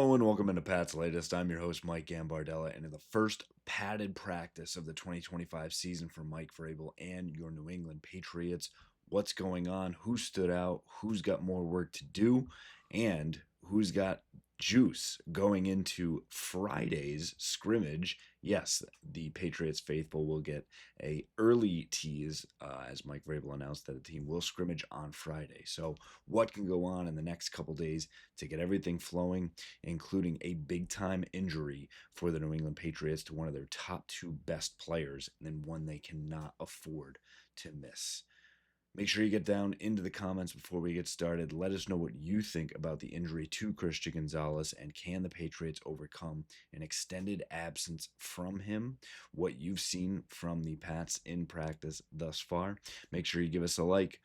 Hello and welcome into Pat's Latest. I'm your host, Mike Gambardella, and in the first padded practice of the 2025 season for Mike Vrabel and your New England Patriots, what's going on, who stood out, who's got more work to do, and who's got juice going into Friday's scrimmage. Yes, the Patriots faithful will get a early tease as Mike Vrabel announced that the team will scrimmage on Friday. So what can go on in the next couple days to get everything flowing, including a big time injury for the New England Patriots to one of their top two best players, and then one they cannot afford to miss. Make sure you get down into the comments before we get started. Let us know what you think about the injury to Christian Gonzalez, and can the Patriots overcome an extended absence from him? What you've seen from the Pats in practice thus far. Make sure you give us a like,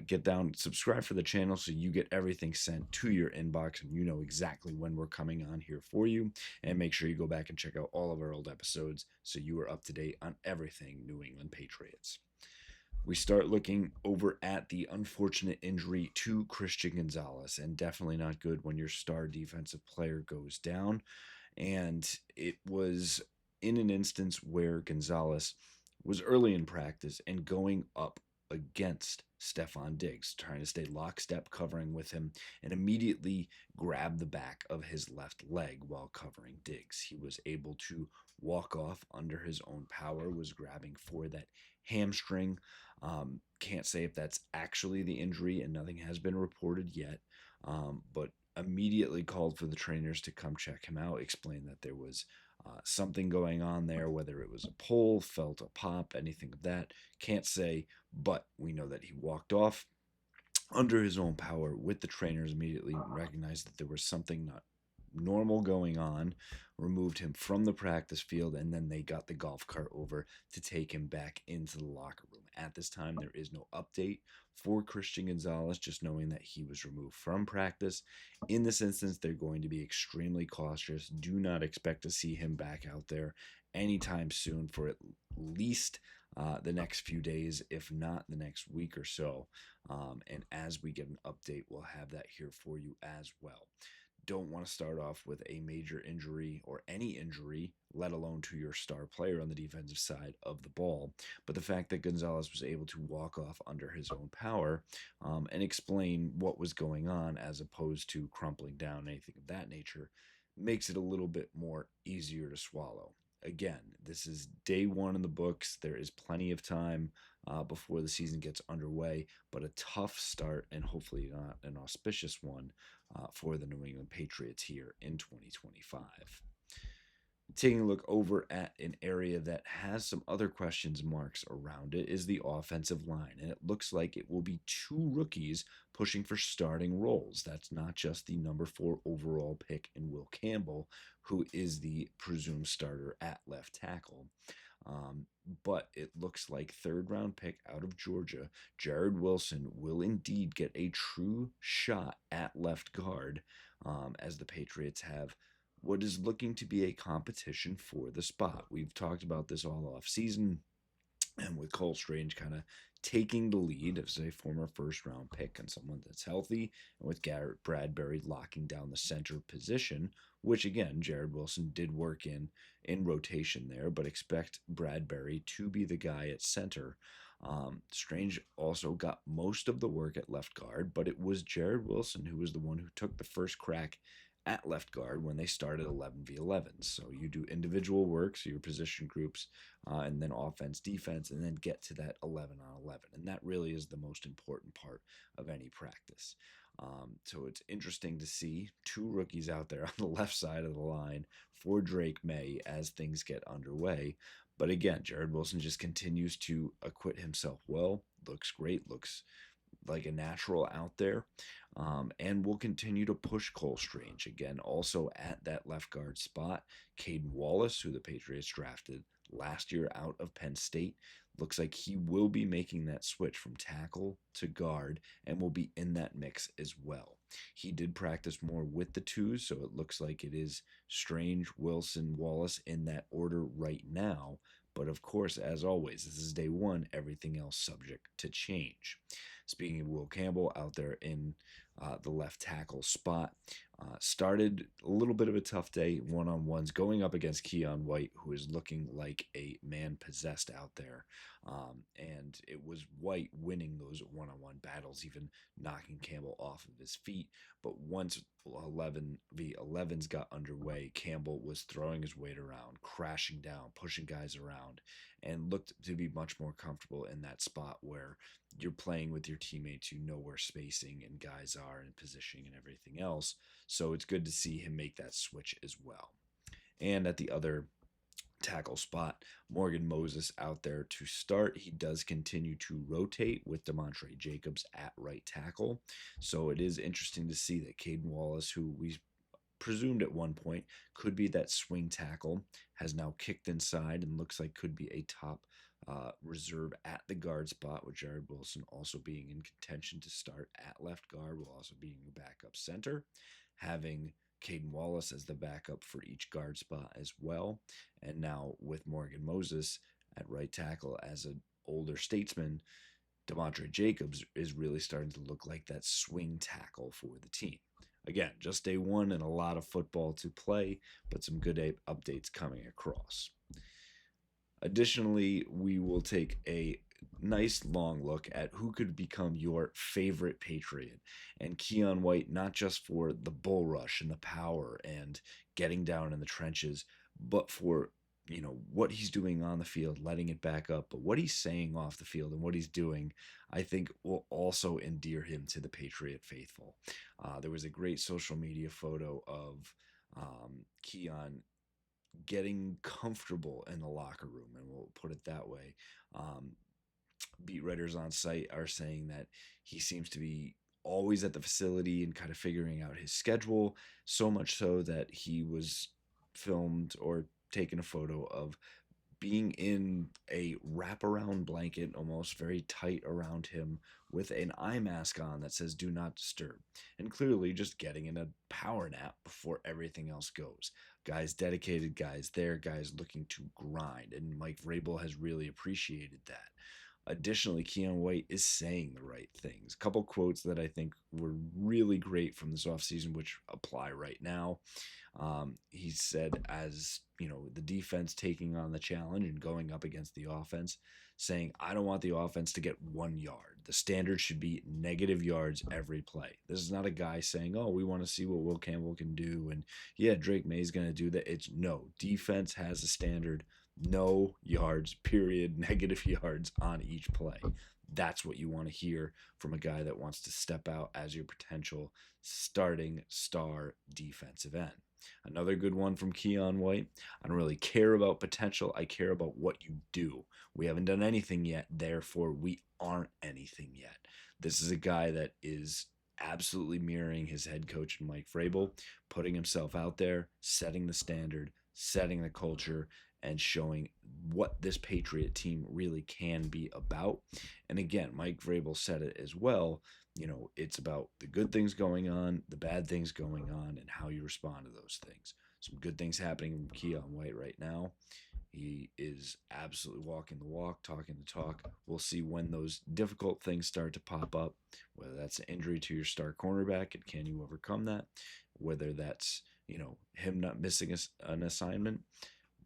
get down, subscribe for the channel so you get everything sent to your inbox and you know exactly when we're coming on here for you. And make sure you go back and check out all of our old episodes so you are up to date on everything New England Patriots. We start looking over at the unfortunate injury to Christian Gonzalez, and definitely not good when your star defensive player goes down. And it was in an instance where Gonzalez was early in practice and going up against Stefon Diggs, trying to stay lockstep covering with him, and immediately grabbed the back of his left leg while covering Diggs. He was able to walk off under his own power, was grabbing for that hamstring. Can't say if that's actually the injury, and nothing has been reported yet, but immediately called for the trainers to come check him out, explained that there was something going on there, whether it was a pull, felt a pop, anything of that. Can't say, but we know that he walked off under his own power with the trainers, immediately recognized that there was something not normal going on, removed him from the practice field, and then they got the golf cart over to take him back into the locker room. At this time, there is no update for Christian Gonzalez, just knowing that he was removed from practice. In this instance, they're going to be extremely cautious. Do not expect to see him back out there anytime soon for at least the next few days, if not the next week or so. And as we get an update, we'll have that here for you as well. Don't want to start off with a major injury or any injury, let alone to your star player on the defensive side of the ball. But the fact that Gonzalez was able to walk off under his own power and explain what was going on as opposed to crumpling down, anything of that nature, makes it a little bit more easier to swallow. Again, this is day one in the books. There is plenty of time before the season gets underway, but a tough start and hopefully not an auspicious one for the New England Patriots here in 2025. Taking a look over at an area that has some other questions marks around it is the offensive line, and it looks like it will be two rookies pushing for starting roles. That's not just the number 4 overall pick in Will Campbell, who is the presumed starter at left tackle. But it looks like third round pick out of Georgia, Jared Wilson, will indeed get a true shot at left guard, as the Patriots have what is looking to be a competition for the spot. We've talked about this all off season, and with Cole Strange kind of taking the lead as a former first round pick and someone that's healthy, and with Garrett Bradbury locking down the center position, which again Jared Wilson did work in rotation there, but expect Bradbury to be the guy at center. Strange also got most of the work at left guard, but it was Jared Wilson who was the one who took the first crack at left guard when they started 11v11. So you do individual work, so your position groups, and then offense, defense, and then get to that 11 on 11. And that really is the most important part of any practice. So it's interesting to see two rookies out there on the left side of the line for Drake May as things get underway. But again, Jared Wilson just continues to acquit himself well, looks great, looks like a natural out there, and will continue to push Cole Strange. Again, also at that left guard spot, Caden Wallace, who the Patriots drafted last year out of Penn State, looks like he will be making that switch from tackle to guard and will be in that mix as well. He did practice more with the twos, so it looks like it is Strange, Wilson, Wallace in that order right now. But of course, as always, this is day one, everything else subject to change. Speaking of Will Campbell out there in the left tackle spot. Started a little bit of a tough day, one-on-ones, going up against Keon White, who is looking like a man possessed out there. And it was White winning those one-on-one battles, even knocking Campbell off of his feet. But once 11v11s got underway, Campbell was throwing his weight around, crashing down, pushing guys around, and looked to be much more comfortable in that spot where you're playing with your teammates, you know where spacing and guys are and positioning and everything else. So it's good to see him make that switch as well. And at the other tackle spot, Morgan Moses out there to start. He does continue to rotate with Demontre Jacobs at right tackle. So it is interesting to see that Caden Wallace, who we presumed at one point could be that swing tackle, has now kicked inside and looks like could be a top reserve at the guard spot, with Jared Wilson also being in contention to start at left guard, while also being a backup center, having Caden Wallace as the backup for each guard spot as well. And now with Morgan Moses at right tackle as an older statesman, Demontre Jacobs is really starting to look like that swing tackle for the team. Again, just day one and a lot of football to play, but some good updates coming across. Additionally, we will take a nice long look at who could become your favorite Patriot. And Keon White, not just for the bull rush and the power and getting down in the trenches, but for what he's doing on the field, letting it back up, but what he's saying off the field and what he's doing, I think will also endear him to the Patriot faithful. There was a great social media photo of Keon getting comfortable in the locker room, and we'll put it that way. Beat writers on site are saying that he seems to be always at the facility and kind of figuring out his schedule, so much so that he was filmed or taken a photo of being in a wraparound blanket, almost very tight around him, with an eye mask on that says "Do not disturb," and clearly just getting in a power nap before everything else goes. Guys dedicated, guys there, guys looking to grind, and Mike Vrabel has really appreciated that. Additionally, Keon White is saying the right things. A couple quotes that I think were really great from this offseason, which apply right now. He said, as the defense taking on the challenge and going up against the offense, saying, I don't want the offense to get 1 yard. The standard should be negative yards every play. This is not a guy saying, oh, we want to see what Will Campbell can do. And yeah, Drake May's going to do that. It's no, defense has a standard. No yards, period, negative yards on each play. That's what you want to hear from a guy that wants to step out as your potential starting star defensive end. Another good one from Keon White. I don't really care about potential. I care about what you do. We haven't done anything yet, therefore we aren't anything yet. This is a guy that is absolutely mirroring his head coach, Mike Vrabel, putting himself out there, setting the standard, setting the culture, and showing what this Patriot team really can be about. And again, Mike Vrabel said it as well. It's about the good things going on, the bad things going on, and how you respond to those things. Some good things happening from Keon White right now. He is absolutely walking the walk, talking the talk. We'll see when those difficult things start to pop up, whether that's an injury to your star cornerback and can you overcome that, whether that's, him not missing an assignment.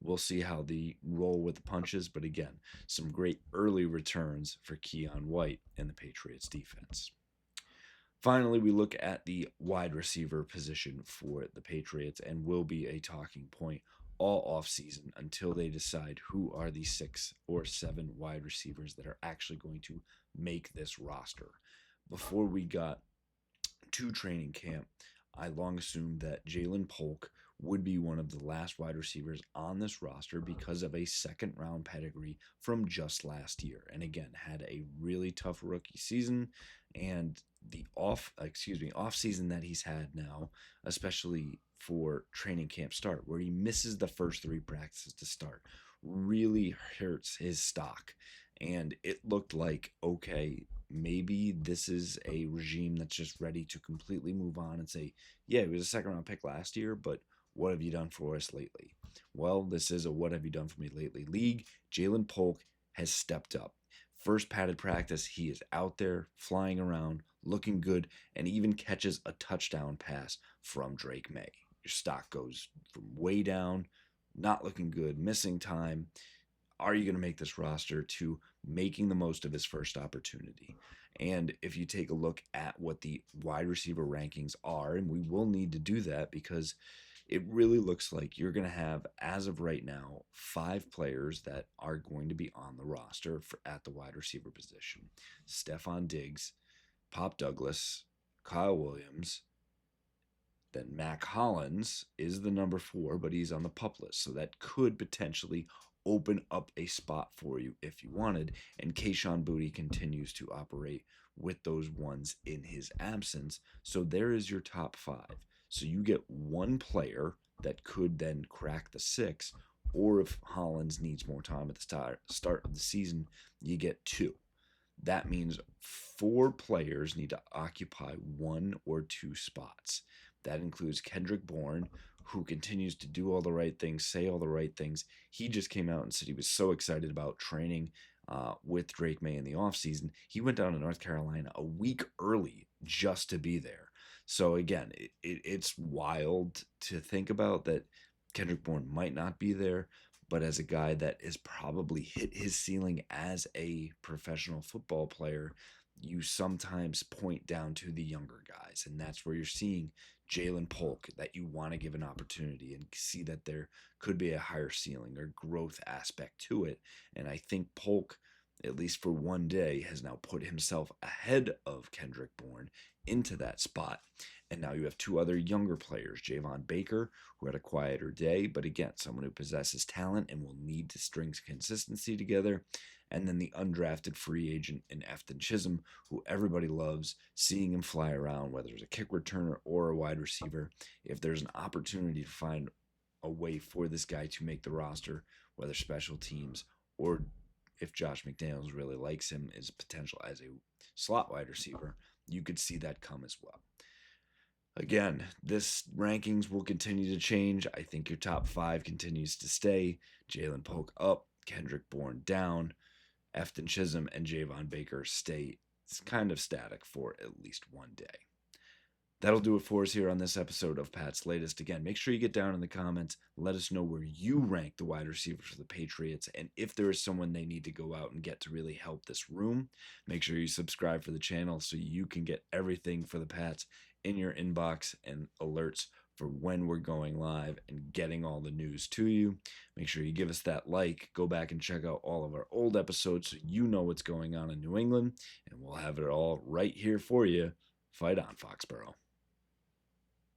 We'll see how the roll with the punches, but again, some great early returns for Keon White and the Patriots defense. Finally, we look at the wide receiver position for the Patriots, and will be a talking point all offseason until they decide who are the 6 or 7 wide receivers that are actually going to make this roster. Before we got to training camp, I long assumed that Jaylen Pulk would be one of the last wide receivers on this roster because of a second round pedigree from just last year. And again, had a really tough rookie season, and the off season that he's had now, especially for training camp start, where he misses the first 3 practices to start, really hurts his stock. And it looked like, okay, maybe this is a regime that's just ready to completely move on and say, yeah, he was a second round pick last year, but what have you done for us lately? Well, this is a what have you done for me lately league. Jaylen Pulk has stepped up. First padded practice, he is out there flying around, looking good, and even catches a touchdown pass from Drake May. Your stock goes from way down, not looking good, missing time. Are you going to make this roster to making the most of his first opportunity? And if you take a look at what the wide receiver rankings are, and we will need to do that because it really looks like you're going to have, as of right now, 5 players that are going to be on the roster at the wide receiver position. Stephon Diggs, Pop Douglas, Kyle Williams, then Mac Hollins is the number 4, but he's on the PUP list. So that could potentially open up a spot for you if you wanted. And Kayshon Boutte continues to operate with those ones in his absence. So there is your top 5. So you get one player that could then crack the 6, or if Hollins needs more time at the start of the season, you get 2. That means 4 players need to occupy 1 or 2 spots. That includes Kendrick Bourne, who continues to do all the right things, say all the right things. He just came out and said he was so excited about training with Drake May in the offseason. He went down to North Carolina a week early just to be there. So again, it's wild to think about that Kendrick Bourne might not be there, but as a guy that has probably hit his ceiling as a professional football player, you sometimes point down to the younger guys, and that's where you're seeing Jaylen Pulk, that you want to give an opportunity and see that there could be a higher ceiling or growth aspect to it. And I think Polk, at least for one day, has now put himself ahead of Kendrick Bourne into that spot. And now you have 2 other younger players, Javon Baker, who had a quieter day, but again, someone who possesses talent and will need to string consistency together. And then the undrafted free agent in Efton Chisholm, who everybody loves, seeing him fly around, whether it's a kick returner or a wide receiver. If there's an opportunity to find a way for this guy to make the roster, whether special teams or if Josh McDaniels really likes him as potential as a slot wide receiver, you could see that come as well. Again, this rankings will continue to change. I think your top 5 continues to stay. Jaylen Pulk up, Kendrick Bourne down, Efton Chisholm and Javon Baker stay kind of static for at least one day. That'll do it for us here on this episode of Pat's Latest. Again, make sure you get down in the comments. Let us know where you rank the wide receivers for the Patriots, and if there is someone they need to go out and get to really help this room, make sure you subscribe for the channel so you can get everything for the Pats in your inbox and alerts for when we're going live and getting all the news to you. Make sure you give us that like. Go back and check out all of our old episodes so you know what's going on in New England, and we'll have it all right here for you. Fight on, Foxborough.